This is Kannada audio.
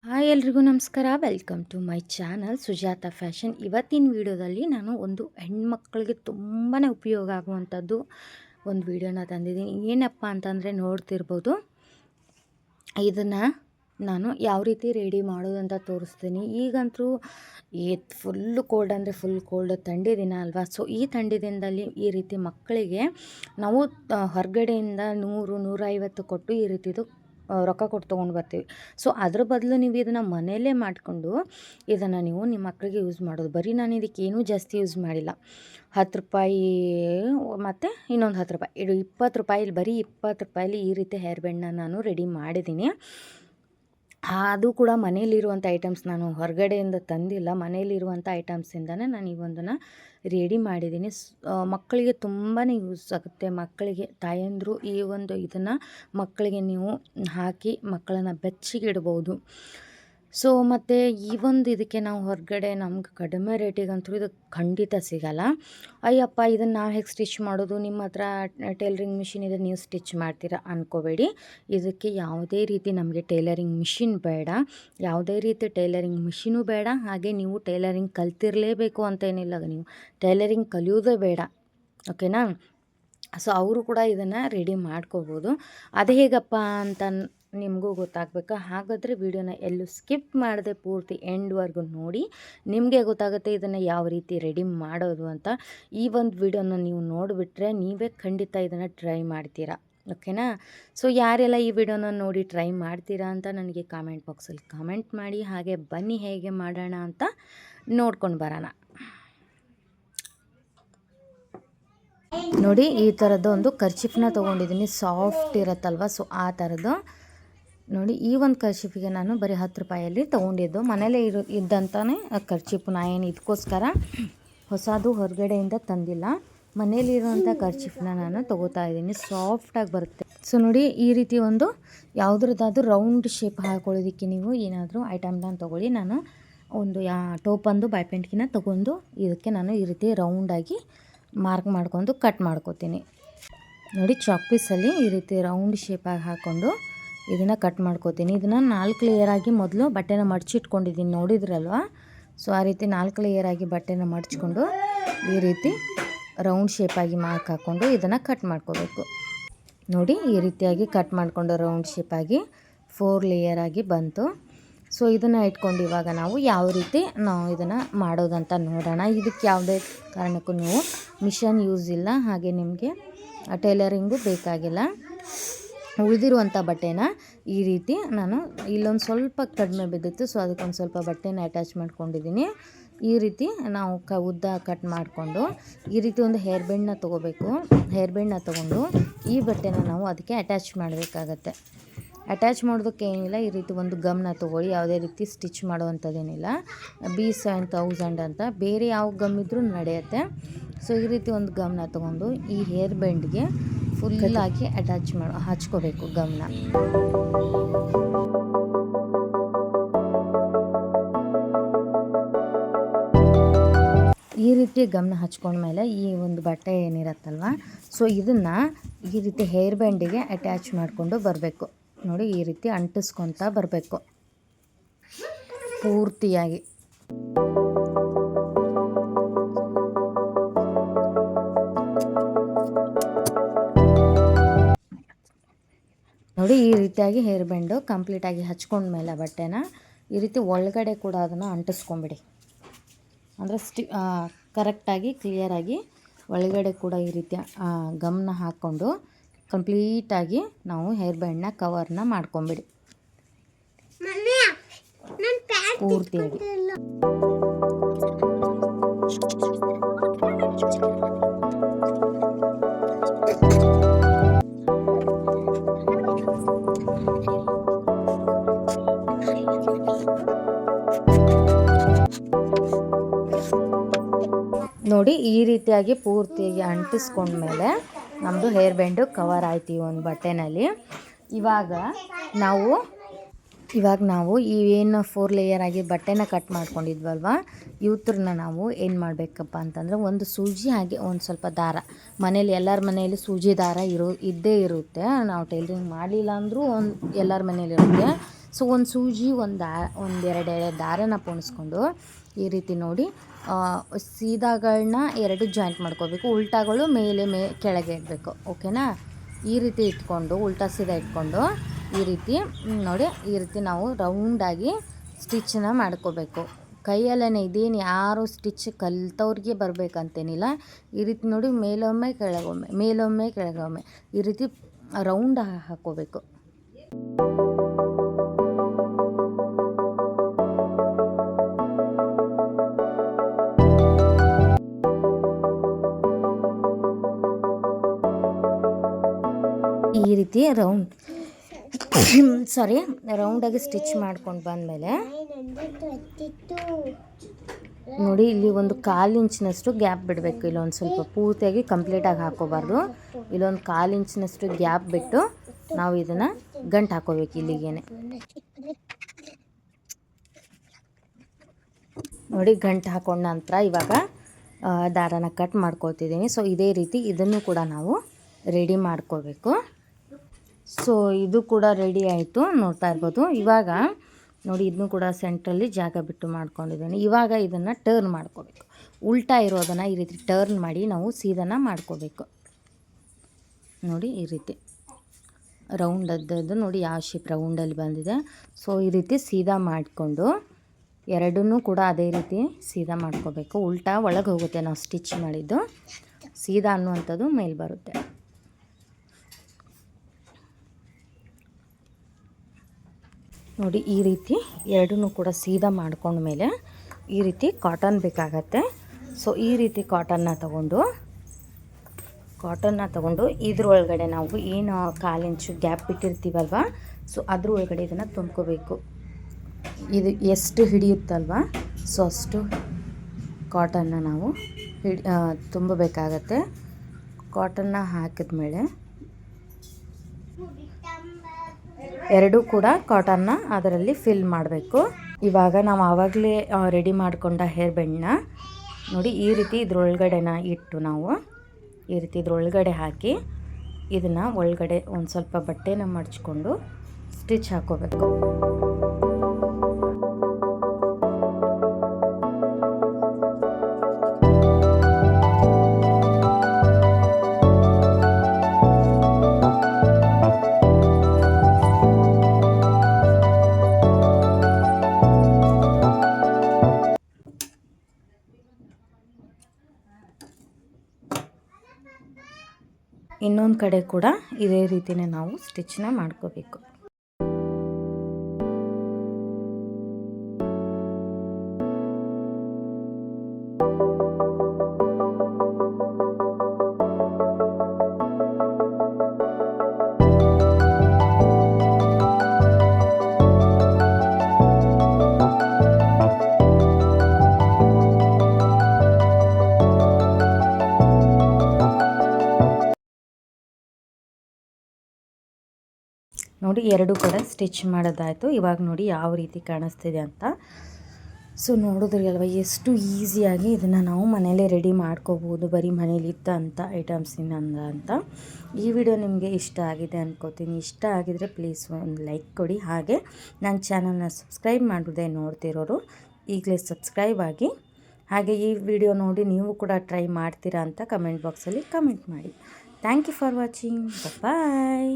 ಹಾಯ್ ಎಲ್ರಿಗೂ ನಮಸ್ಕಾರ. Welcome to my channel Sujata fashion. ಇವತ್ತಿನ ವಿಡಿಯೋದಲ್ಲಿ ನಾನು ಒಂದು ಹೆಣ್ಮಕ್ಳಿಗೆ ತುಂಬಾ ಉಪಯೋಗ ಆಗುವಂಥದ್ದು ಒಂದು ವಿಡಿಯೋನ ತಂದಿದ್ದೀನಿ. ಏನಪ್ಪ ಅಂತಂದರೆ ನೋಡ್ತಿರ್ಬೋದು, ಇದನ್ನು ನಾನು ಯಾವ ರೀತಿ ರೆಡಿ ಮಾಡೋದು ಅಂತ ತೋರಿಸ್ತೀನಿ. ಈಗಂತೂ ಫುಲ್ಲು ಕೋಲ್ಡ್ ಅಂದರೆ ಫುಲ್ ಕೋಲ್ಡ್, ಥಂಡಿ ದಿನ ಅಲ್ವಾ. ಸೊ ಈ ಥಂಡಿ ದಿನದಲ್ಲಿ ಈ ರೀತಿ ಮಕ್ಕಳಿಗೆ ನಾವು ಹೊರಗಡೆಯಿಂದ 100-150 ಕೊಟ್ಟು ಈ ರೀತಿದು ರೊಕ್ಕ ಕೊಟ್ಟು ತೊಗೊಂಡು ಬರ್ತೀವಿ. ಸೊ ಅದ್ರ ಬದಲು ನೀವು ಇದನ್ನು ಮನೆಯಲ್ಲೇ ಮಾಡಿಕೊಂಡು ಇದನ್ನು ನೀವು ನಿಮ್ಮ ಮಕ್ಕಳಿಗೆ ಯೂಸ್ ಮಾಡೋದು. ಬರೀ ನಾನು ಇದಕ್ಕೆ ಏನೂ ಜಾಸ್ತಿ ಯೂಸ್ ಮಾಡಿಲ್ಲ. 10 ರೂಪಾಯಿ ಮತ್ತು ಇನ್ನೊಂದು 10 ರೂಪಾಯಿ, ಇದು 20 ರೂಪಾಯಿ, ಬರೀ 20 ರೂಪಾಯಲ್ಲಿ ಈ ರೀತಿ ಹೇರ್ ಬ್ಯಾಂಡ್ನ ನಾನು ರೆಡಿ ಮಾಡಿದ್ದೀನಿ. ಅದು ಕೂಡ ಮನೇಲಿರುವಂಥ ಐಟಮ್ಸ್, ನಾನು ಹೊರಗಡೆಯಿಂದ ತಂದಿಲ್ಲ. ಮನೇಲಿರುವಂಥ ಐಟಮ್ಸಿಂದನೇ ನಾನು ಈ ಒಂದನ್ನು ರೆಡಿ ಮಾಡಿದ್ದೀನಿ. ಮಕ್ಕಳಿಗೆ ತುಂಬಾ ಯೂಸ್ ಆಗುತ್ತೆ. ಮಕ್ಕಳಿಗೆ ತಾಯಂದಿರು ಈ ಒಂದು ಇದನ್ನು ಮಕ್ಕಳಿಗೆ ನೀವು ಹಾಕಿ ಮಕ್ಕಳನ್ನು ಬೆಚ್ಚಗಿಡ್ಬೋದು. ಸೊ ಮತ್ತು ಈ ಒಂದು ಇದಕ್ಕೆ ನಾವು ಹೊರಗಡೆ ನಮ್ಗೆ ಕಡಿಮೆ ರೇಟಿಗಂತೂ ಇದು ಖಂಡಿತ ಸಿಗೋಲ್ಲ. ಅಯ್ಯಪ್ಪ ಇದನ್ನು ನಾವು ಹೇಗೆ ಸ್ಟಿಚ್ ಮಾಡೋದು, ನಿಮ್ಮ ಹತ್ರ ಟೈಲರಿಂಗ್ ಮಿಷಿನ್ ಇದೆ ನೀವು ಸ್ಟಿಚ್ ಮಾಡ್ತೀರಾ ಅಂದ್ಕೋಬೇಡಿ. ಇದಕ್ಕೆ ಯಾವುದೇ ರೀತಿ ನಮಗೆ ಟೈಲರಿಂಗ್ ಮಿಷಿನ್ ಬೇಡ, ಯಾವುದೇ ರೀತಿ ಟೈಲರಿಂಗ್ ಮಿಷಿನೂ ಬೇಡ. ಹಾಗೆ ನೀವು ಟೈಲರಿಂಗ್ ಕಲ್ತಿರಲೇಬೇಕು ಅಂತ ಏನಿಲ್ಲ, ನೀವು ಟೈಲರಿಂಗ್ ಕಲಿಯೋದೇ ಬೇಡ, ಓಕೆನಾ. ಸೊ ಅವರು ಕೂಡ ಇದನ್ನು ರೆಡಿ ಮಾಡ್ಕೋಬೋದು. ಅದು ಹೇಗಪ್ಪ ಅಂತ ನಿಮಗೂ ಗೊತ್ತಾಗಬೇಕಾ? ಹಾಗಾದರೆ ವಿಡಿಯೋನ ಎಲ್ಲೂ ಸ್ಕಿಪ್ ಮಾಡದೆ ಪೂರ್ತಿ ಎಂಡ್ವರೆಗೂ ನೋಡಿ, ನಿಮಗೆ ಗೊತ್ತಾಗುತ್ತೆ ಇದನ್ನು ಯಾವ ರೀತಿ ರೆಡಿ ಮಾಡೋದು ಅಂತ. ಈ ಒಂದು ವಿಡಿಯೋನ ನೀವು ನೋಡಿಬಿಟ್ರೆ ನೀವೇ ಖಂಡಿತ ಇದನ್ನು ಟ್ರೈ ಮಾಡ್ತೀರಾ, ಓಕೆನಾ. ಸೊ ಯಾರೆಲ್ಲ ಈ ವಿಡಿಯೋನ ನೋಡಿ ಟ್ರೈ ಮಾಡ್ತೀರಾ ಅಂತ ನನಗೆ ಕಾಮೆಂಟ್ ಬಾಕ್ಸಲ್ಲಿ ಕಾಮೆಂಟ್ ಮಾಡಿ. ಹಾಗೆ ಬನ್ನಿ ಹೇಗೆ ಮಾಡೋಣ ಅಂತ ನೋಡ್ಕೊಂಡು ಬರೋಣ. ನೋಡಿ, ಈ ಥರದ್ದು ಒಂದು ಕರ್ಚಿಫ್ನ ತೊಗೊಂಡಿದ್ದೀನಿ, ಸಾಫ್ಟ್ ಇರುತ್ತಲ್ವ. ಸೊ ಆ ಥರದ್ದು ನೋಡಿ, ಈ ಒಂದು ಕರ್ಚಿಫಿಗೆ ನಾನು ಬರೀ 10 ರೂಪಾಯಲ್ಲಿ ತೊಗೊಂಡಿದ್ದು. ಮನೇಲೇ ಇದ್ದಂತಾನೆ ಕರ್ಚಿಫ್. ನಾ ಏನು ಇದಕ್ಕೋಸ್ಕರ ಹೊಸದು ಹೊರಗಡೆಯಿಂದ ತಂದಿಲ್ಲ, ಮನೇಲಿರುವಂಥ ಕರ್ಚಿಫ್ನ ನಾನು ತೊಗೋತಾ ಇದ್ದೀನಿ. ಸಾಫ್ಟಾಗಿ ಬರುತ್ತೆ. ಸೊ ನೋಡಿ, ಈ ರೀತಿ ಒಂದು ಯಾವುದ್ರದ್ದಾದ್ರೂ ರೌಂಡ್ ಶೇಪ್ ಹಾಕೊಳ್ಳೋದಕ್ಕೆ ನೀವು ಏನಾದರೂ ಐಟಮ್ನ ತೊಗೊಳ್ಳಿ. ನಾನು ಒಂದು ಟೋಪಂದು ಬಾಯ್ಪೆಂಟ್ಗಿನ ತೊಗೊಂಡು ಇದಕ್ಕೆ ನಾನು ಈ ರೀತಿ ರೌಂಡಾಗಿ ಮಾರ್ಕ್ ಮಾಡ್ಕೊಂಡು ಕಟ್ ಮಾಡ್ಕೋತೀನಿ. ನೋಡಿ, ಚಾಕ್ ಪೀಸಲ್ಲಿ ಈ ರೀತಿ ರೌಂಡ್ ಶೇಪಾಗಿ ಹಾಕ್ಕೊಂಡು ಇದನ್ನು ಕಟ್ ಮಾಡ್ಕೋತೀನಿ. ಇದನ್ನು 4 ಲೇಯರಾಗಿ ಮೊದಲು ಬಟ್ಟೆನ ಮಡಚಿಟ್ಕೊಂಡಿದ್ದೀನಿ, ನೋಡಿದ್ರಲ್ವ. ಸೊ ಆ ರೀತಿ 4 ಲೇಯರಾಗಿ ಬಟ್ಟೆನ ಮಡಚ್ಕೊಂಡು ಈ ರೀತಿ ರೌಂಡ್ ಶೇಪಾಗಿ ಮಾರ್ಕ್ ಹಾಕ್ಕೊಂಡು ಇದನ್ನು ಕಟ್ ಮಾಡ್ಕೋಬೇಕು. ನೋಡಿ, ಈ ರೀತಿಯಾಗಿ ಕಟ್ ಮಾಡಿಕೊಂಡು ರೌಂಡ್ ಶೇಪಾಗಿ 4 ಲೇಯರಾಗಿ ಬಂತು. ಸೊ ಇದನ್ನು ಇಟ್ಕೊಂಡು ಇವಾಗ ನಾವು ಯಾವ ರೀತಿ ನಾವು ಇದನ್ನು ಮಾಡೋದಂತ ನೋಡೋಣ. ಇದಕ್ಕೆ ಯಾವುದೇ ಕಾರಣಕ್ಕೂ ನೀವು ಮಿಷನ್ ಯೂಸ್ ಇಲ್ಲ, ಹಾಗೆ ನಿಮಗೆ ಟೈಲರಿಂಗು ಬೇಕಾಗಿಲ್ಲ. ಉಳಿದಿರುವಂಥ ಬಟ್ಟೆನ ಈ ರೀತಿ ನಾನು ಇಲ್ಲೊಂದು ಸ್ವಲ್ಪ ಕಡಿಮೆ ಬಿದ್ದಿತ್ತು, ಸೊ ಅದಕ್ಕೊಂದು ಸ್ವಲ್ಪ ಬಟ್ಟೆನ ಅಟ್ಯಾಚ್ ಮಾಡ್ಕೊಂಡಿದ್ದೀನಿ. ಈ ರೀತಿ ನಾವು ಉದ್ದ ಕಟ್ ಮಾಡಿಕೊಂಡು ಈ ರೀತಿ ಒಂದು ಹೇರ್ ಬ್ಯಾಂಡ್ನ ತೊಗೋಬೇಕು. ಹೇರ್ ಬ್ಯಾಂಡ್ನ ತೊಗೊಂಡು ಈ ಬಟ್ಟೆನ ನಾವು ಅದಕ್ಕೆ ಅಟ್ಯಾಚ್ ಮಾಡಬೇಕಾಗತ್ತೆ. ಅಟ್ಯಾಚ್ ಮಾಡೋದಕ್ಕೆ ಏನಿಲ್ಲ, ಈ ರೀತಿ ಒಂದು ಗಮ್ನ ತೊಗೊಳ್ಳಿ. ಯಾವುದೇ ರೀತಿ ಸ್ಟಿಚ್ ಮಾಡುವಂಥದ್ದೇನಿಲ್ಲ. B7000 ಅಂತ ಬೇರೆ ಯಾವ ಗಮ್ ಇದ್ರೂ ನಡೆಯುತ್ತೆ. ಸೊ ಈ ರೀತಿ ಒಂದು ಗಮ್ನ ತೊಗೊಂಡು ಈ ಹೇರ್ ಬ್ಯಾಂಡ್ಗೆ ಫುಲ್ಲಾಗಿ ಹಚ್ಕೋಬೇಕು ಗಮ್ನ. ಈ ರೀತಿ ಗಮ್ನ ಹಚ್ಕೊಂಡ್ಮೇಲೆ ಈ ಒಂದು ಬಟ್ಟೆ ಏನಿರುತ್ತಲ್ವ, ಸೊ ಇದನ್ನು ಈ ರೀತಿ ಹೇರ್ ಬ್ಯಾಂಡಿಗೆ ಅಟ್ಯಾಚ್ ಮಾಡಿಕೊಂಡು ಬರಬೇಕು. ನೋಡಿ, ಈ ರೀತಿ ಅಂಟಿಸ್ಕೊತಾ ಬರಬೇಕು ಪೂರ್ತಿಯಾಗಿ. ನೋಡಿ, ಈ ರೀತಿಯಾಗಿ ಹೇರ್ ಬ್ಯಾಂಡು ಕಂಪ್ಲೀಟಾಗಿ ಹಚ್ಕೊಂಡ್ಮೇಲೆ ಬಟ್ಟೆನ ಈ ರೀತಿ ಒಳಗಡೆ ಕೂಡ ಅದನ್ನು ಅಂಟಿಸ್ಕೊಂಬಿಡಿ. ಅಂದರೆ ಕರೆಕ್ಟಾಗಿ ಕ್ಲಿಯರಾಗಿ ಒಳಗಡೆ ಕೂಡ ಈ ರೀತಿ ಗಮ್ನ ಹಾಕ್ಕೊಂಡು ಕಂಪ್ಲೀಟಾಗಿ ನಾವು ಹೇರ್ ಬ್ಯಾಂಡ್ನ ಕವರ್ನ ಮಾಡ್ಕೊಂಬಿಡಿ ಪೂರ್ತಿಯಾಗಿ. ನೋಡಿ, ಈ ರೀತಿಯಾಗಿ ಪೂರ್ತಿಯಾಗಿ ಅಂಟಿಸ್ಕೊಂಡ್ಮೇಲೆ ನಮ್ಮದು ಹೇರ್ ಬ್ಯಾಂಡು ಕವರ್ ಆಯ್ತು ಈ ಒಂದು ಬಟ್ಟೆನಲ್ಲಿ. ಇವಾಗ ನಾವು ಇವಾಗ ನಾವು ಇವೇನು 4 ಲೇಯರ್ ಆಗಿ ಬಟ್ಟೆನ ಕಟ್ ಮಾಡ್ಕೊಂಡಿದ್ವಲ್ವ, ಇವತ್ರನ್ನ ನಾವು ಏನು ಮಾಡಬೇಕಪ್ಪ ಅಂತಂದರೆ, ಒಂದು ಸೂಜಿ ಹಾಗೆ ಒಂದು ಸ್ವಲ್ಪ ದಾರ, ಮನೇಲಿ ಎಲ್ಲರ ಮನೆಯಲ್ಲಿ ಸೂಜಿ ದಾರ ಇದ್ದೇ ಇರುತ್ತೆ. ನಾವು ಟೈಲರಿಂಗ್ ಮಾಡಲಿಲ್ಲ ಅಂದರೂ ಎಲ್ಲರ ಮನೇಲಿರುತ್ತೆ. ಸೊ ಒಂದು ಸೂಜಿ ಒಂದೆರಡು ಎಳೆ ದಾರನ ಪೋಣಿಸ್ಕೊಂಡು ಈ ರೀತಿ ನೋಡಿ ಸೀದಾಗಳನ್ನ 2 ಜಾಯಿಂಟ್ ಮಾಡ್ಕೋಬೇಕು. ಉಲ್ಟಾಗಳು ಕೆಳಗೆ ಇಡಬೇಕು. ಓಕೆನಾ? ಈ ರೀತಿ ಇಟ್ಕೊಂಡು ಉಲ್ಟಾ ಸೀದಾ ಇಟ್ಕೊಂಡು ಈ ರೀತಿ ನೋಡಿ, ಈ ರೀತಿ ನಾವು ರೌಂಡಾಗಿ ಸ್ಟಿಚ್ಚನ್ನ ಮಾಡ್ಕೋಬೇಕು. ಕೈಯಲ್ಲೇ ಇದೇನು ಯಾರು ಸ್ಟಿಚ್ ಕಲಿತವ್ರಿಗೆ ಬರಬೇಕಂತೇನಿಲ್ಲ. ಈ ರೀತಿ ನೋಡಿ ಮೇಲೊಮ್ಮೆ ಕೆಳಗೊಮ್ಮೆ, ಮೇಲೊಮ್ಮೆ ಕೆಳಗೊಮ್ಮೆ, ಈ ರೀತಿ ರೌಂಡ್ ಹಾಕ್ಕೋಬೇಕು. ಈ ರೀತಿ ರೌಂಡಾಗಿ ಸ್ಟಿಚ್ ಮಾಡ್ಕೊಂಡು ಬಂದಮೇಲೆ ನೋಡಿ, ಇಲ್ಲಿ ಒಂದು 1/4 ಇಂಚಿನಷ್ಟು ಗ್ಯಾಪ್ ಬಿಡಬೇಕು. ಇಲ್ಲೊಂದು ಸ್ವಲ್ಪ ಪೂರ್ತಿಯಾಗಿ ಕಂಪ್ಲೀಟಾಗಿ ಹಾಕೋಬಾರ್ದು. ಇಲ್ಲೊಂದು 1/4 ಇಂಚಿನಷ್ಟು ಗ್ಯಾಪ್ ಬಿಟ್ಟು ನಾವು ಇದನ್ನು ಗಂಟು ಹಾಕೋಬೇಕು ಇಲ್ಲಿಗೇನೆ. ನೋಡಿ, ಗಂಟು ಹಾಕೊಂಡ ನಂತರ ಇವಾಗ ದಾರನ ಕಟ್ ಮಾಡ್ಕೊತಿದ್ದೀನಿ. ಸೊ ಇದೇ ರೀತಿ ಇದನ್ನು ಕೂಡ ನಾವು ರೆಡಿ ಮಾಡ್ಕೋಬೇಕು. ಸೊ ಇದು ಕೂಡ ರೆಡಿ ಆಯಿತು, ನೋಡ್ತಾ ಇರ್ಬೋದು. ಇವಾಗ ನೋಡಿ, ಇದನ್ನು ಕೂಡ ಸೆಂಟ್ರಲ್ಲಿ ಜಾಗ ಬಿಟ್ಟು ಮಾಡ್ಕೊಂಡಿದ್ದೀನಿ. ಇವಾಗ ಇದನ್ನು ಟರ್ನ್ ಮಾಡ್ಕೋಬೇಕು. ಉಲ್ಟಾ ಇರೋದನ್ನು ಈ ರೀತಿ ಟರ್ನ್ ಮಾಡಿ ನಾವು ಸೀದಾನ ಮಾಡ್ಕೋಬೇಕು. ನೋಡಿ, ಈ ರೀತಿ ರೌಂಡದ್ದು ನೋಡಿ ಯಾವ ಶೇಪ್ ರೌಂಡಲ್ಲಿ ಬಂದಿದೆ. ಸೊ ಈ ರೀತಿ ಸೀದಾ ಮಾಡಿಕೊಂಡು ಎರಡನ್ನೂ ಕೂಡ ಅದೇ ರೀತಿ ಸೀದಾ ಮಾಡ್ಕೋಬೇಕು. ಉಲ್ಟಾ ಒಳಗೆ ಹೋಗುತ್ತೆ, ನಾವು ಸ್ಟಿಚ್ ಮಾಡಿದ್ದು ಸೀದಾ ಅನ್ನುವಂಥದ್ದು ಮೇಲೆ ಬರುತ್ತೆ. ನೋಡಿ, ಈ ರೀತಿ ಎರಡನ್ನೂ ಕೂಡ ಸೀದಾ ಮಾಡ್ಕೊಂಡ್ಮೇಲೆ ಈ ರೀತಿ ಕಾಟನ್ ಬೇಕಾಗತ್ತೆ. ಸೊ ಈ ರೀತಿ ಕಾಟನ್ನ ತಗೊಂಡು ಇದ್ರೊಳಗಡೆ ನಾವು ಏನು 1/4 ಇಂಚು ಗ್ಯಾಪ್ ಬಿಟ್ಟಿರ್ತೀವಲ್ವ, ಸೊ ಅದ್ರ ಒಳಗಡೆ ಇದನ್ನು ತುಂಬ್ಕೋಬೇಕು. ಇದು ಎಷ್ಟು ಹಿಡಿಯುತ್ತಲ್ವ, ಸೊ ಅಷ್ಟು ಕಾಟನ್ನ ನಾವು ತುಂಬಬೇಕಾಗತ್ತೆ. ಕಾಟನ್ನ ಹಾಕಿದ್ಮೇಲೆ ಎರಡೂ ಕೂಡ ಕಾಟನ್ನ ಅದರಲ್ಲಿ ಫಿಲ್ ಮಾಡಬೇಕು. ಇವಾಗ ನಾವು ಆವಾಗಲೇ ರೆಡಿ ಮಾಡಿಕೊಂಡ ಹೇರ್ ಬ್ಯಾಂಡ್ನ ನೋಡಿ ಈ ರೀತಿ ಇದ್ರೊಳಗಡೆನ ಇಟ್ಟು ನಾವು ಈ ರೀತಿ ಇದ್ರೊಳಗಡೆ ಹಾಕಿ ಇದನ್ನು ಒಳಗಡೆ ಒಂದು ಸ್ವಲ್ಪ ಬಟ್ಟೆನ ಮಡ್ಚ್ಕೊಂಡು ಸ್ಟಿಚ್ ಹಾಕೋಬೇಕು. ಇನ್ನೊಂದು ಕಡೆ ಕೂಡ ಇದೇ ರೀತಿನೇ ನಾವು ಸ್ಟಿಚ್ನ ಮಾಡ್ಕೋಬೇಕು. ನೋಡಿ, ಎರಡು ಕಡೆ ಸ್ಟಿಚ್ ಮಾಡೋದಾಯಿತು. ಇವಾಗ ನೋಡಿ ಯಾವ ರೀತಿ ಕಾಣಿಸ್ತಿದೆ ಅಂತ. ಸೊ ನೋಡಿದ್ರಲ್ವ ಎಷ್ಟು ಈಸಿಯಾಗಿ ಇದನ್ನು ನಾವು ಮನೇಲೇ ರೆಡಿ ಮಾಡ್ಕೋಬೋದು, ಬರೀ ಮನೇಲಿದ್ದಂಥ ಐಟಮ್ಸಿನಿಂದ ಅಂತ. ಈ ವಿಡಿಯೋ ನಿಮಗೆ ಇಷ್ಟ ಆಗಿದೆ ಅಂದ್ಕೋತೀನಿ. ಇಷ್ಟ ಆಗಿದರೆ ಪ್ಲೀಸ್ ಒಂದು ಲೈಕ್ ಕೊಡಿ. ಹಾಗೆ ನನ್ನ ಚಾನಲ್ನ ಸಬ್ಸ್ಕ್ರೈಬ್ ಮಾಡೋದೇ ನೋಡ್ತಿರೋರು ಈಗಲೇ ಸಬ್ಸ್ಕ್ರೈಬ್ ಆಗಿ. ಹಾಗೆ ಈ ವಿಡಿಯೋ ನೋಡಿ ನೀವು ಕೂಡ ಟ್ರೈ ಮಾಡ್ತೀರಾ ಅಂತ ಕಮೆಂಟ್ ಬಾಕ್ಸಲ್ಲಿ ಕಮೆಂಟ್ ಮಾಡಿ. Thank you for watching. Bye.